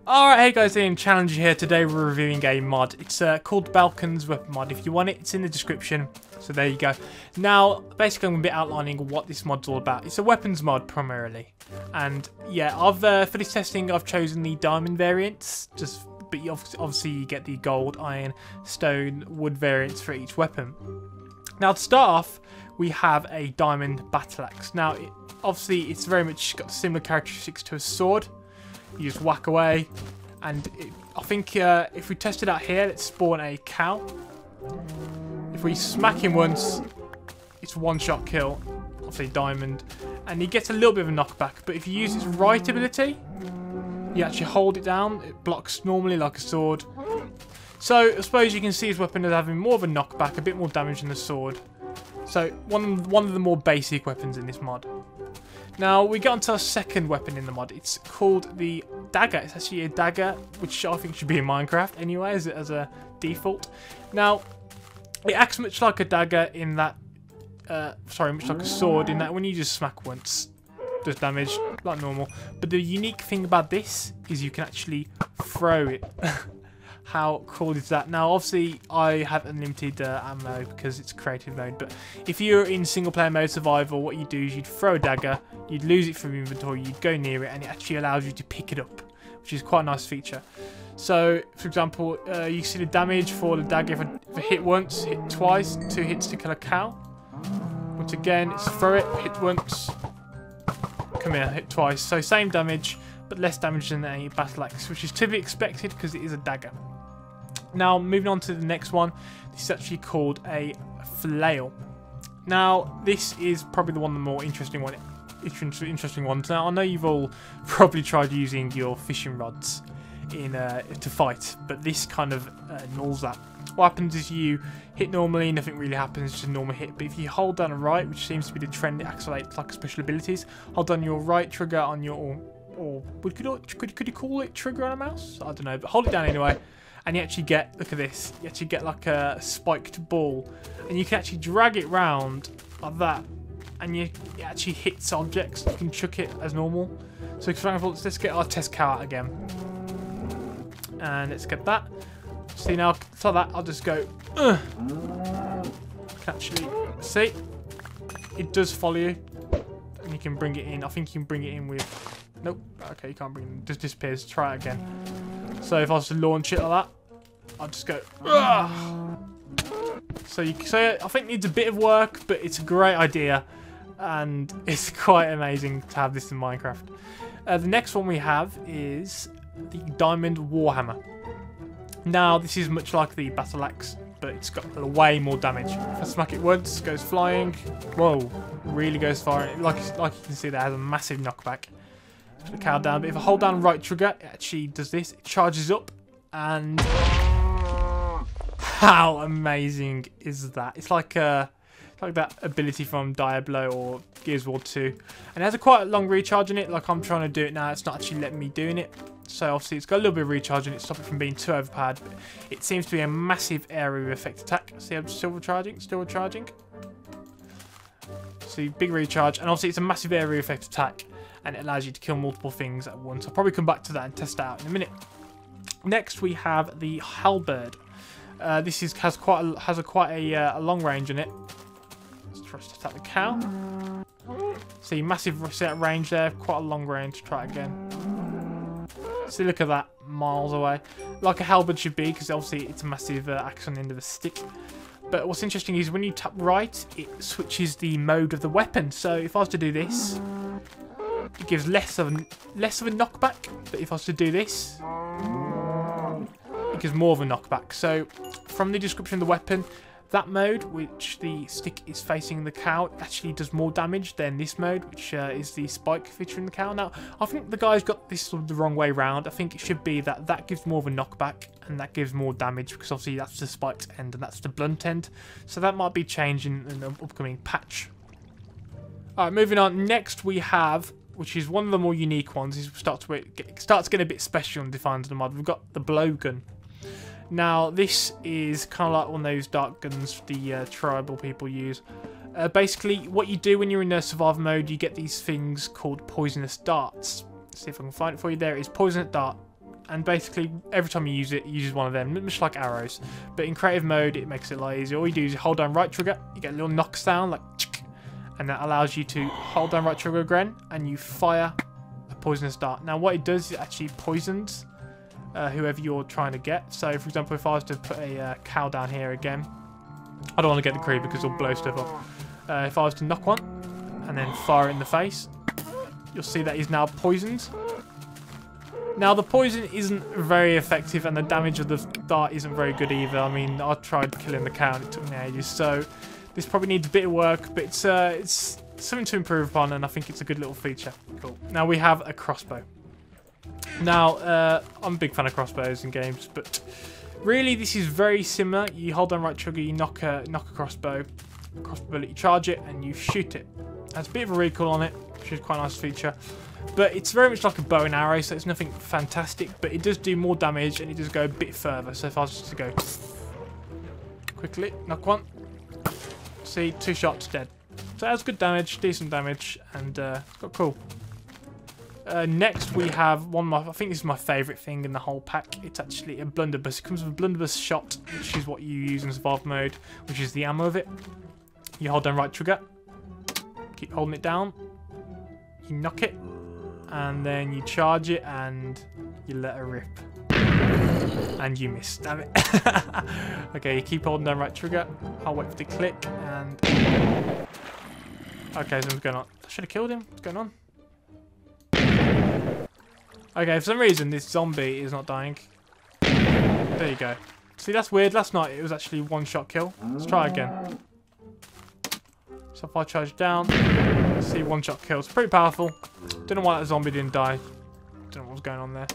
Alright, hey guys, Ian Challenger here. Today we're reviewing a mod. It's called Balkon's weapon mod. If you want it, it's in the description. So there you go. Now, basically I'm going to be outlining what this mod's all about. It's a weapons mod primarily. And yeah, for this testing I've chosen the diamond variants. But obviously you get the gold, iron, stone, wood variants for each weapon. Now to start off, we have a diamond battle axe. Now, obviously it's very much got similar characteristics to a sword. You just whack away, and I think if we test it out here, let's spawn a cow. If we smack him once, it's one-shot kill. Obviously diamond, and he gets a little bit of a knockback. But if you use its right ability, you actually hold it down. It blocks normally like a sword. So I suppose you can see his weapon as having more of a knockback, a bit more damage than the sword. So one of the more basic weapons in this mod. Now, we get onto our second weapon in the mod. It's called the dagger. It's actually a dagger, which I think should be in Minecraft anyway, as a default. Now, it acts much like a dagger in that... much like a sword in that when you just smack once, does damage, like normal. But the unique thing about this is you can actually throw it. How cool is that? Now, obviously, I have unlimited ammo because it's creative mode. But if you're in single player mode survival, what you do is you'd throw a dagger, you'd lose it from inventory, you'd go near it, and it actually allows you to pick it up, which is quite a nice feature. So, for example, you see the damage for the dagger. If I hit once, hit twice, 2 hits to kill a cow. Once again, it's throw it, hit once, come here, hit twice. So same damage, but less damage than a battle axe, which is to be expected because it is a dagger. Now, moving on to the next one, this is actually called a flail. Now, this is probably one of the more interesting ones. Now, I know you've all probably tried using your fishing rods to fight, but this kind of nulls that. What happens is you hit normally, nothing really happens, just a normal hit. But if you hold down right, which seems to be the trend, it activates like special abilities. Hold down your right trigger on your, or could you call it trigger on a mouse? I don't know, but hold it down anyway. And you actually get, look at this, you actually get like a spiked ball. And you can actually drag it round like that. And it actually hits objects. You can chuck it as normal. So for example, let's get our test cow out again. And let's get that. See now, for that, I'll just go, You can actually, see, it does follow you. And you can bring it in. I think you can bring it in with, nope, okay, you can't bring it in, it just disappears. Try it again. So if I was to launch it like that, I'll just go. So I think it needs a bit of work, but it's a great idea, and it's quite amazing to have this in Minecraft. The next one we have is the diamond warhammer. Now this is much like the battle axe, but it's got way more damage. If I smack it once, it goes flying. Whoa, really goes far. Like you can see, that has a massive knockback. Put the cow down, but if I hold down right trigger, it actually does this. It charges up, and how amazing is that? It's like that ability from Diablo or Gears of War 2, and it has quite a long recharge in it. Like I'm trying to do it now, it's not actually letting me doing it. So obviously it's got a little bit of recharge in it, stop it from being too overpowered. But it seems to be a massive area effect attack. See, I'm still recharging. See, big recharge, and obviously it's a massive area effect attack. And it allows you to kill multiple things at once. I'll probably come back to that and test it out in a minute. Next, we have the halberd. This has quite a long range in it. Let's try to attack the cow. See, massive set range there, quite a long range. Try it again. See, look at that, miles away. Like a halberd should be, because obviously it's a massive axe on the end of a stick. But what's interesting is when you tap right, it switches the mode of the weapon. So if I was to do this, it gives less of a knockback, but if I was to do this, it gives more of a knockback. So from the description of the weapon, that mode, which the stick is facing the cow, actually does more damage than this mode, which is the spike featuring the cow. Now, I think the guys got this the wrong way round. I think it should be that gives more of a knockback, and that gives more damage, because obviously that's the spiked end and that's the blunt end. So that might be changed in an upcoming patch. Alright, moving on. Next we have, which is one of the more unique ones, it starts getting a bit special and defined in the mod. We've got the blowgun. Now, this is kind of like one of those dark guns the tribal people use. Basically, what you do when you're in survival mode, you get these things called poisonous darts. Let's see if I can find it for you. There it is, poisonous dart. and basically every time you use it, it uses one of them, much like arrows. But in creative mode, it makes it a lot easier. All you do is you hold down right trigger, you get a little knockdown, like, and that allows you to hold down right trigger again, and you fire a poisonous dart. Now what it does is it actually poisons whoever you're trying to get. So for example, if I was to put a cow down here again, I don't want to get the creeper because it'll blow stuff up. If I was to knock one and then fire it in the face, you'll see that he's now poisoned. Now the poison isn't very effective and the damage of the dart isn't very good either. I mean, I tried killing the cow and it took me ages, so this probably needs a bit of work, but it's something to improve upon, and I think it's a good little feature. Cool. Now we have a crossbow. Now, I'm a big fan of crossbows in games, but really this is very similar. You hold down right trigger, you knock a crossbow bullet, you charge it, and you shoot it. It has a bit of a recoil on it, which is quite a nice feature. But it's very much like a bow and arrow, so it's nothing fantastic, but it does do more damage and it does go a bit further. So if I was just to go quickly, knock one, see, 2 shots, dead. So it has good damage, decent damage, and it's got cool. Next we have one of my, I think this is my favourite thing in the whole pack. It's actually a blunderbuss. It comes with a blunderbuss shot, which is what you use in survival mode, which is the ammo of it. You hold down right trigger, keep holding it down, you knock it, and then you charge it and you let her rip. And you miss, damn it. Okay, you keep holding down right trigger, I'll wait for the click, and... Okay, something's going on. I should have killed him, what's going on? Okay, for some reason this zombie is not dying. There you go. See, that's weird. Last night it was actually 1-shot kill. Let's try again. So if I charge down, see 1-shot kill. It's pretty powerful. Don't know why that zombie didn't die. Don't know what was going on there.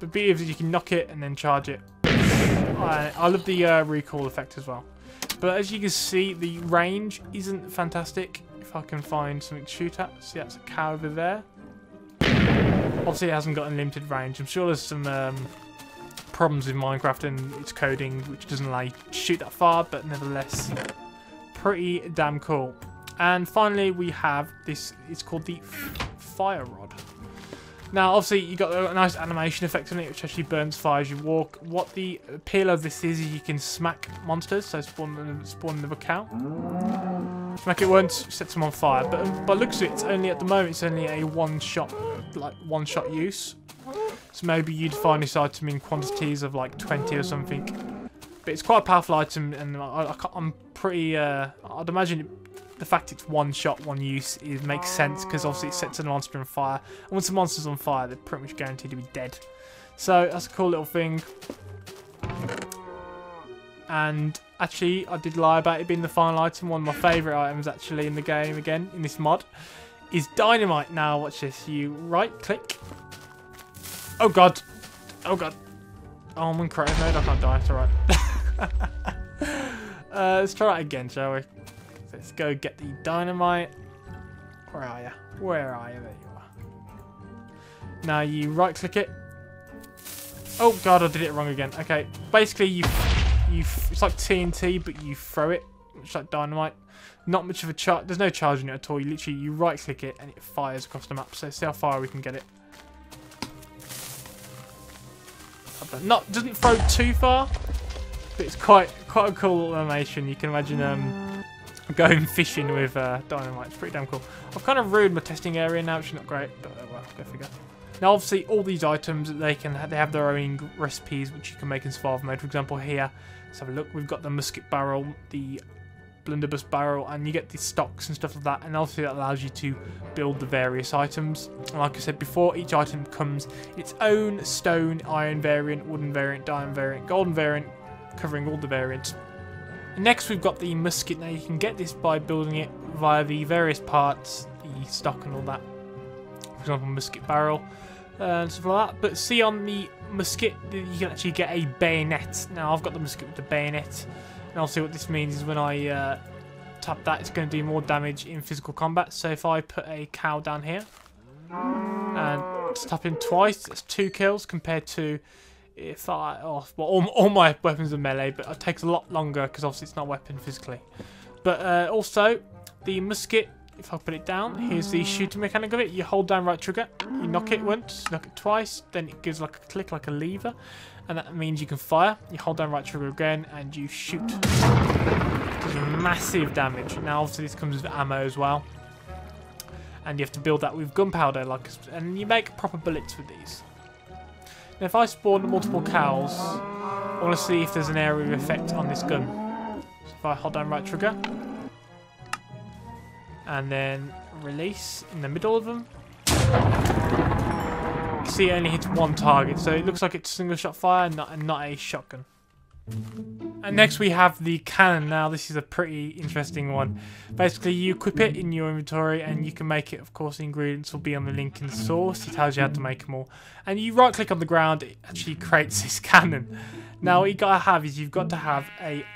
But beauty is you can knock it and then charge it. I love the recoil effect as well. But as you can see, the range isn't fantastic. If I can find something to shoot at. See, that's a cow over there. Obviously it hasn't got unlimited range. I'm sure there's some problems with Minecraft and its coding which doesn't allow you to shoot that far, but nevertheless pretty damn cool. And finally we have this, it's called the fire rod. Now obviously you got a nice animation effect on it which actually burns fire as you walk. What the appeal of this is you can smack monsters, so spawn another cow. Smack it once, sets them on fire. But by looks of it, it's only at the moment it's only a one-shot use. So maybe you'd find this item in quantities of like 20 or something. But it's quite a powerful item, and I'm pretty. I'd imagine the fact it's one shot, one use, makes sense because obviously it sets a monster on fire. And once the monster's on fire, they're pretty much guaranteed to be dead. So that's a cool little thing. And actually, I did lie about it being the final item. One of my favourite items actually in the game, again, in this mod, is dynamite. Now, watch this. You right-click. Oh, God. Oh, God. Oh, I'm in creative mode. I can't die. It's alright. Let's try that again, shall we? Let's go get the dynamite. Where are you? Where are you? There you are. Now, you right-click it. Oh, God, I did it wrong again. Okay. Basically, it's like TNT, but you throw it. It's like dynamite. Not much of a charge. There's no charge in it at all. You right click it and it fires across the map. So see how far we can get it. Doesn't throw too far, but it's quite a cool animation. You can imagine going fishing with dynamite. It's pretty damn cool. I've kind of ruined my testing area now, which is not great, but well, go figure. Now, obviously, all these items they have their own recipes which you can make in survival mode. For example, here, let's have a look. We've got the musket barrel, the blunderbuss barrel, and you get the stocks and stuff like that. And obviously, that allows you to build the various items. And like I said before, each item comes in its own stone, iron variant, wooden variant, diamond variant, golden variant, covering all the variants. Next, we've got the musket. Now, you can get this by building it via the various parts, the stock and all that. For example, musket barrel. And stuff like that. But see, on the musket, you can actually get a bayonet. Now, I've got the musket with the bayonet. And I'll see what this means is when I tap that, it's going to do more damage in physical combat. So if I put a cow down here and just tap in twice, that's 2 kills compared to if I... Oh, well, all my weapons are melee, but it takes a lot longer because obviously it's not a weapon physically. But also, the musket if I put it down, here's the shooting mechanic of it. You hold down right trigger, you knock it once, knock it twice, then it gives like a click, like a lever, and that means you can fire. You hold down right trigger again, and you shoot. It does massive damage. Now, obviously, this comes with ammo as well, and you have to build that with gunpowder, and you make proper bullets with these. Now, if I spawn multiple cows, I want to see if there's an area of effect on this gun. So if I hold down right trigger, and then release in the middle of them. You see it only hits one target, so it looks like it's single shot fire, not a shotgun. And next we have the cannon. Now this is a pretty interesting one. Basically you equip it in your inventory and you can make it, of course the ingredients will be on the link in the source. It tells you how to make them all. And you right click on the ground, it actually creates this cannon. Now what you gotta have is you've got to have a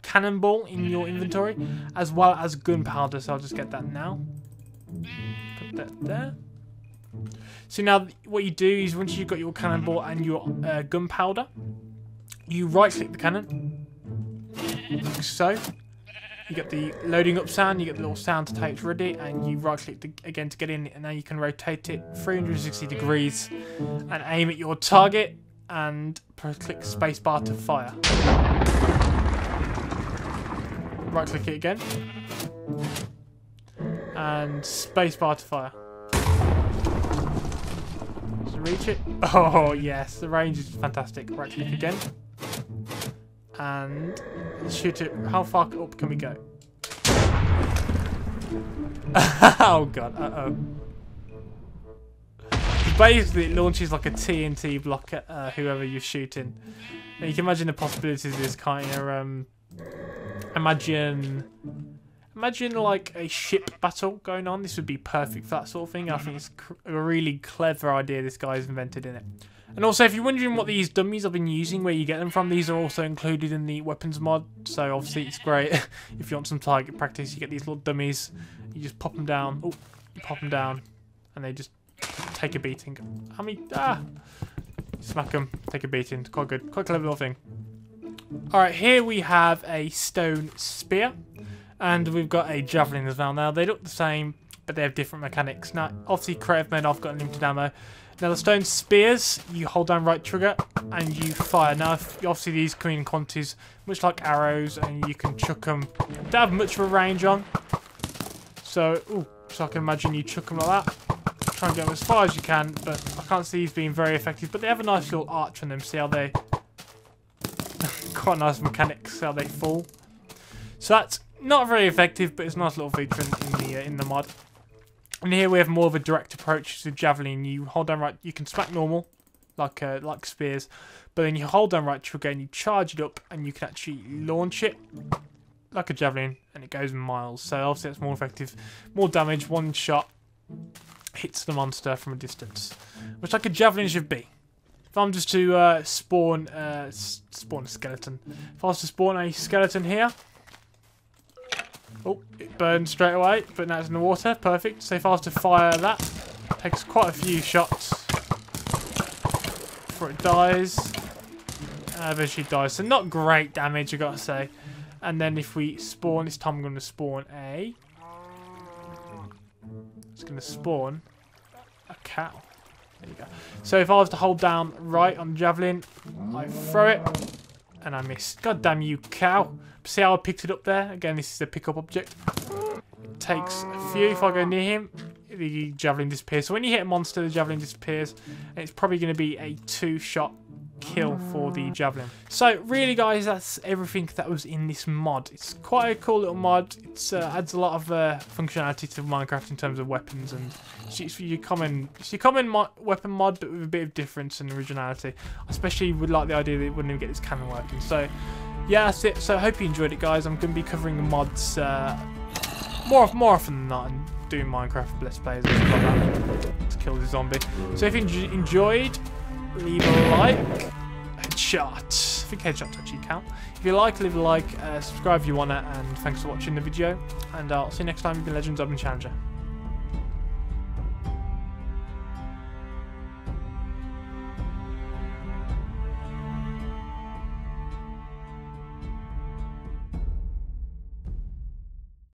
cannonball in your inventory as well as gunpowder, so I'll just get that now. Put that there. So now what you do is once you've got your cannonball and your gunpowder, you right click the cannon like so. You get the loading up sound, you get the little sound to take it ready, and you right click again to get in, and now you can rotate it 360 degrees and aim at your target and click spacebar to fire. Right click it again and spacebar to fire. So reach it. Oh yes, the range is fantastic. Right click again and shoot it. How far up can we go? Oh god, basically it launches like a TNT block at whoever you're shooting. Now you can imagine the possibilities of this, kind of imagine like a ship battle going on. This would be perfect for that sort of thing. I think it's a really clever idea this guy's invented in it. And also, if you're wondering what these dummies I've been using, where you get them from, these are also included in the weapons mod. So obviously it's great if you want some target practice. You get these little dummies, you just pop them down. Oh, you pop them down, and they just take a beating. I mean, smack them, take a beating. Quite good, quite clever little thing. Alright, here we have a stone spear, and we've got a javelin as well. Now, they look the same, but they have different mechanics. Now, obviously, creative mode, I've got limited ammo. Now, the stone spears, you hold down right trigger, and you fire. Now, obviously, these come in quantities, much like arrows, and you can chuck them. They don't have much of a range on. So I can imagine you chuck them like that. Try and get them as far as you can, but I can't see these being very effective. But they have a nice little arch on them. See how they... quite nice mechanics, how they fall. So that's not very effective, but it's a nice little feature in the mod. And here we have more of a direct approach to javelin. You hold down right, you can smack normal, like spears, but then you hold down right trigger and you charge it up, and you can actually launch it like a javelin, and it goes miles. So obviously that's more effective, more damage. One shot hits the monster from a distance, which like a javelin should be. If I'm just to spawn a skeleton, if I was to spawn a skeleton here, oh, it burns straight away, but now it's in the water, perfect. So if I was to fire that, it takes quite a few shots before it dies, and eventually dies. So not great damage, I gotta say. And then if we spawn, this time I'm going to spawn it's going to spawn a cow. There you go. So if I was to hold down right on the javelin, I throw it, and I miss. God damn you, cow. See how I picked it up there? Again, this is a pick-up object. It takes a few. If I go near him, the javelin disappears. So when you hit a monster, the javelin disappears. And it's probably going to be a 2-shot kill for the javelin. So really, guys, that's everything that was in this mod. It's quite a cool little mod. It adds a lot of functionality to Minecraft in terms of weapons, and it's your common weapon mod, but with a bit of difference and originality. I especially would like the idea that it wouldn't even get this cannon working. So yeah, that's it. So I hope you enjoyed it, guys. I'm going to be covering the mods more often than not, and doing Minecraft Let's Plays and stuff like that to kill the zombie. So if you enjoyed, leave a like. Headshot. I think headshots actually count. If you like, leave a like, subscribe if you want to, and thanks for watching the video. And I'll see you next time. You've been Legends, I've been Challenger.